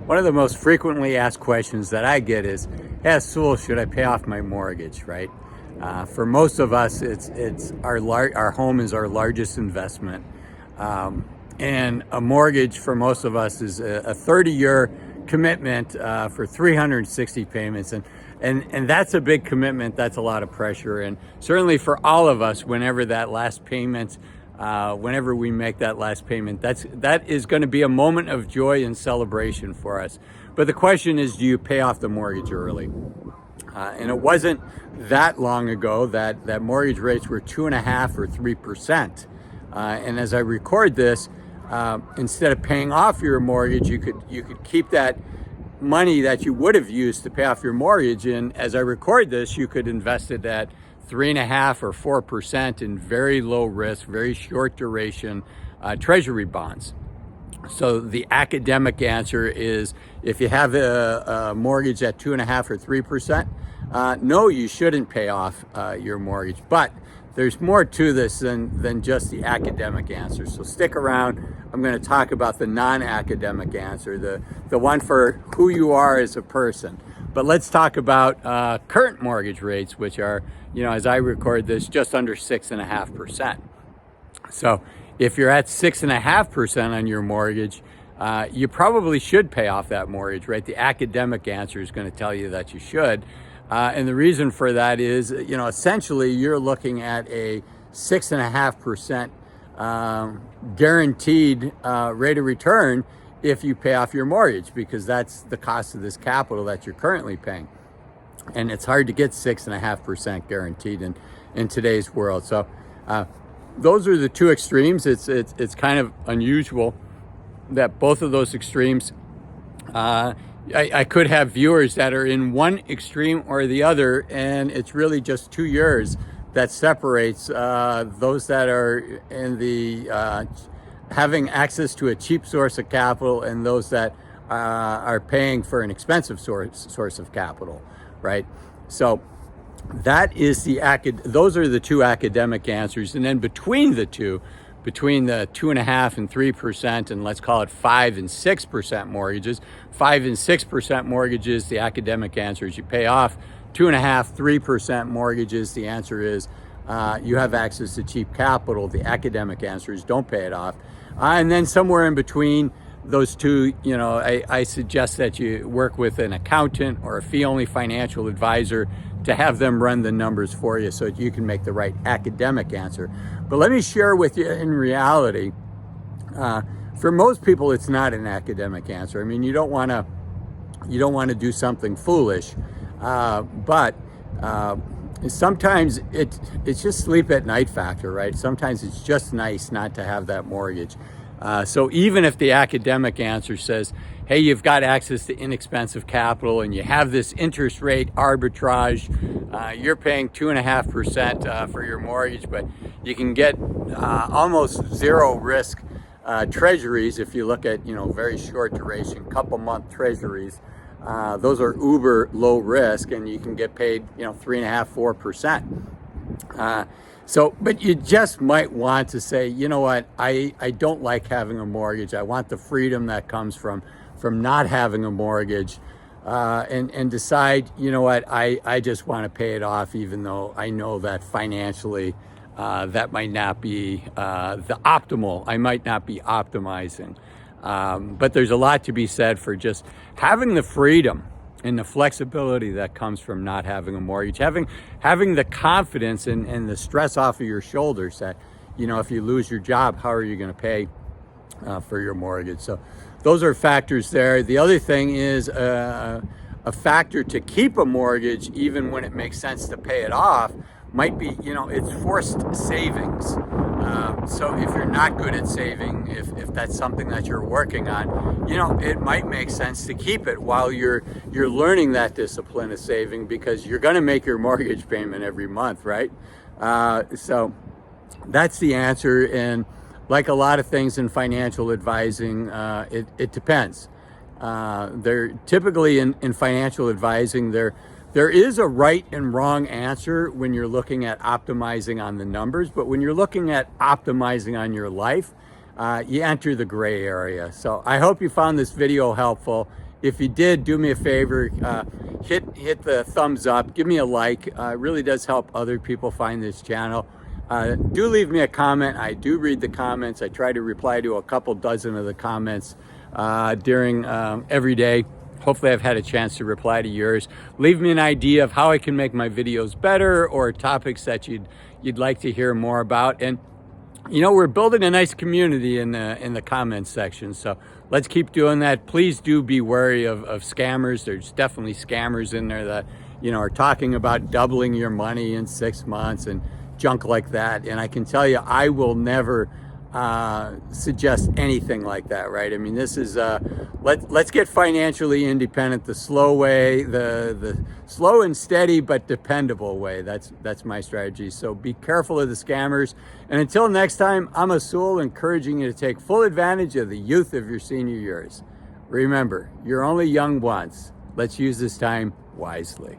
One of the most frequently asked questions that I get is, "Hey, Azul, should I pay off my mortgage?" Right? For most of us, it's our home is our largest investment, and a mortgage for most of us is a 30-year commitment for 360 payments, and that's a big commitment. That's a lot of pressure, and certainly for all of us, whenever that last payment. Whenever we make that last payment, that is going to be a moment of joy and celebration for us. But the question is, do you pay off the mortgage early? And it wasn't that long ago that mortgage rates were 2.5 or 3%. And as I record this, instead of paying off your mortgage, you could keep that money that you would have used to pay off your mortgage. And as I record this, you could invest it at 3.5 or 4% in very low risk, very short duration treasury bonds. So the academic answer is, if you have a mortgage at 2.5 or 3%, no, you shouldn't pay off your mortgage. But there's more to this than just the academic answer. So stick around. I'm going to talk about the non-academic answer, the one for who you are as a person. But let's talk about current mortgage rates, which are, as I record this, just under 6.5%. So if you're at 6.5% on your mortgage, you probably should pay off that mortgage, right? The academic answer is going to tell you that you should. And the reason for that is, essentially you're looking at a 6.5% guaranteed rate of return if you pay off your mortgage, because that's the cost of this capital that you're currently paying. And it's hard to get 6.5% guaranteed in today's world. So those are the two extremes. It's kind of unusual that both of those extremes, I could have viewers that are in one extreme or the other, and it's really just 2 years that separates those that are in the having access to a cheap source of capital and those that are paying for an expensive source of capital, right? So that is those are the two academic answers. And then between the two, between the 2.5 and 3%, and let's call it 5 and 6% mortgages, 5 and 6% mortgages, the academic answer is you pay off. 2.5, 3% mortgages, the answer is you have access to cheap capital. The academic answer is don't pay it off. And then somewhere in between those two, I suggest that you work with an accountant or a fee-only financial advisor to have them run the numbers for you so that you can make the right academic answer. But let me share with you, in reality, for most people, it's not an academic answer. I mean, you don't want to do something foolish, but sometimes it's just sleep at night factor, right? Sometimes it's just nice not to have that mortgage. So even if the academic answer says, hey, you've got access to inexpensive capital and you have this interest rate arbitrage, you're paying 2.5% for your mortgage, but you can get almost zero risk treasuries. If you look at, very short duration, couple month treasuries, those are uber low risk, and you can get paid, 3.5, 4%. But you just might want to say, you know what, I don't like having a mortgage. I want the freedom that comes from not having a mortgage, and decide, you know what, I just want to pay it off, even though I know that financially that might not be the optimal. I might not be optimizing. But there's a lot to be said for just having the freedom and the flexibility that comes from not having a mortgage, having the confidence and the stress off of your shoulders that, if you lose your job, how are you going to pay for your mortgage? So those are factors there. The other thing is a factor to keep a mortgage, even when it makes sense to pay it off, might be, it's forced savings. So if you're not good at saving, if that's something that you're working on, it might make sense to keep it while you're learning that discipline of saving, because you're going to make your mortgage payment every month, right? So that's the answer. And like a lot of things in financial advising, it depends. There typically in financial advising, there is a right and wrong answer when you're looking at optimizing on the numbers, but when you're looking at optimizing on your life, you enter the gray area. So I hope you found this video helpful. If you did, do me a favor, hit the thumbs up, give me a like. It really does help other people find this channel. Do leave me a comment. I do read the comments. I try to reply to a couple dozen of the comments during every day. Hopefully I've had a chance to reply to yours. Leave me an idea of how I can make my videos better, or topics that you'd like to hear more about. And you know, we're building a nice community in the comments section, so let's keep doing that. Please do be wary of scammers. There's definitely scammers in there that, you know, are talking about doubling your money in 6 months and junk like that. And I can tell you, I will never suggest anything like that, right? I mean, this is let's get financially independent the slow way, the slow and steady but dependable way. That's my strategy. So be careful of the scammers, and until next time, I'm Azul, encouraging you to take full advantage of the youth of your senior years. Remember, you're only young once. Let's use this time wisely.